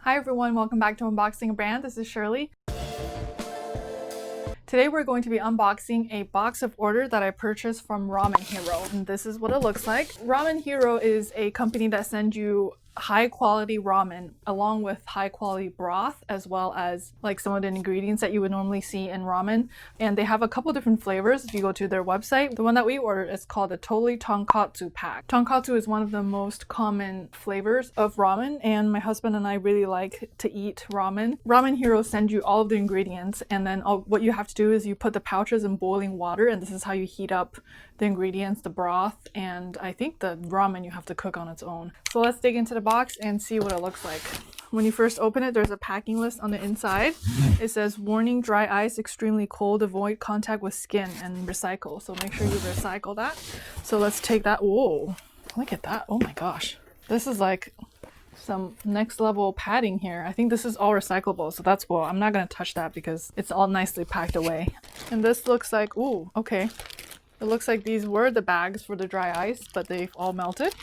Hi everyone, welcome back to Unboxing a Brand. This is Shirley. Today we're going to be unboxing a box of order that I purchased from Ramen Hero, and this is what it looks like. Ramen Hero is a company that sends you high quality ramen along with high quality broth, as well as like some of the ingredients that you would normally see in ramen. And they have a couple different flavors if you go to their website. The one that we ordered is called the totally Tonkotsu pack. Tonkotsu is one of the most common flavors of ramen, and my husband and I really like to eat ramen. Ramen Hero sends you all of the ingredients, and then what you have to do is you put the pouches in boiling water, and this is how you heat up the ingredients, the broth, and I think the ramen you have to cook on its own. So let's dig into the box and see what it looks like. When you first open it, there's a packing list on the inside. It says, warning, dry ice, extremely cold, avoid contact with skin, and recycle. So make sure you recycle that. So let's take that. Whoa, look at that. Oh my gosh. This is like some next level padding here. I think this is all recyclable, so that's cool. I'm not gonna touch that because it's all nicely packed away. And this looks like, ooh, okay. It looks like these were the bags for the dry ice, but they've all melted.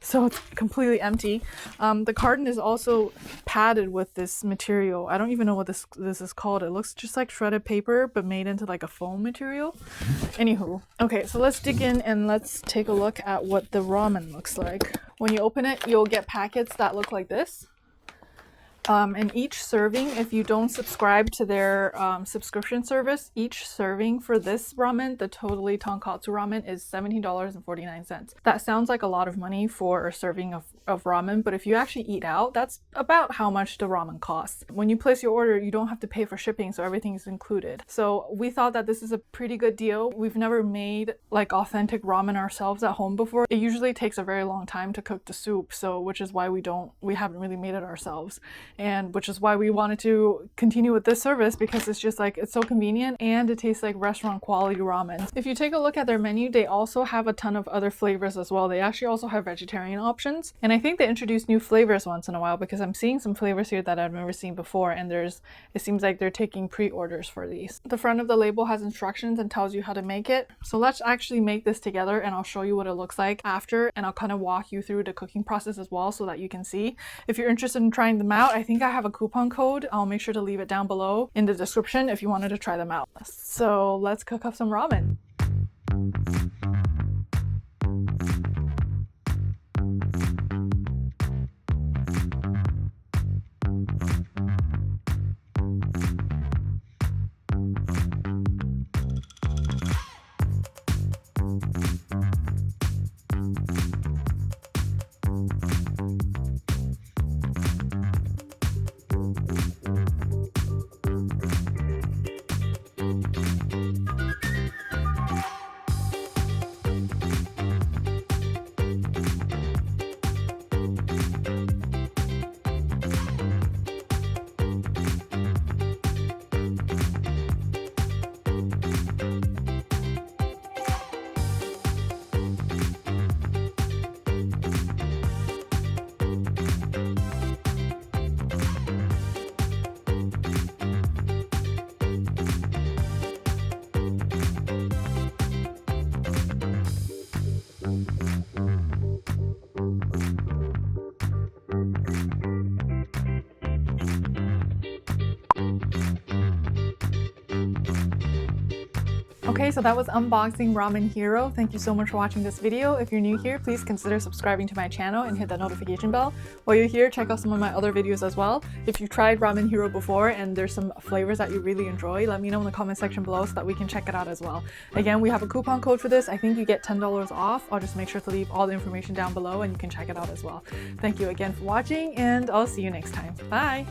So it's completely empty. The carton is also padded with this material. I don't even know what this is called. It looks just like shredded paper, but made into like a foam material. Anywho, okay, so let's dig in and let's take a look at what the ramen looks like. When you open it, you'll get packets that look like this. And each serving, if you don't subscribe to their subscription service, each serving for this ramen, the totally Tonkotsu ramen, is $17.49. That sounds like a lot of money for a serving of ramen, but if you actually eat out, that's about how much the ramen costs. When you place your order, you don't have to pay for shipping, so everything is included. So we thought that this is a pretty good deal. We've never made like authentic ramen ourselves at home before. It usually takes a very long time to cook the soup, so which is why we haven't really made it ourselves. And which is why we wanted to continue with this service, because it's just like, it's so convenient and it tastes like restaurant quality ramen. If you take a look at their menu, they also have a ton of other flavors as well. They actually also have vegetarian options, and I think they introduce new flavors once in a while, because I'm seeing some flavors here that I've never seen before, and it seems like they're taking pre-orders for these. The front of the label has instructions and tells you how to make it. So let's actually make this together, and I'll show you what it looks like after, and I'll kind of walk you through the cooking process as well so that you can see. If you're interested in trying them out, I think I have a coupon code. I'll make sure to leave it down below in the description if you wanted to try them out. So let's cook up some ramen. Okay, so that was unboxing Ramen Hero. Thank you so much for watching this video. If you're new here, please consider subscribing to my channel and hit that notification bell. While you're here, check out some of my other videos as well. If you've tried Ramen Hero before and there's some flavors that you really enjoy, let me know in the comment section below so that we can check it out as well. Again, we have a coupon code for this. I think you get $10 off. I'll just make sure to leave all the information down below and you can check it out as well. Thank you again for watching, and I'll see you next time. Bye!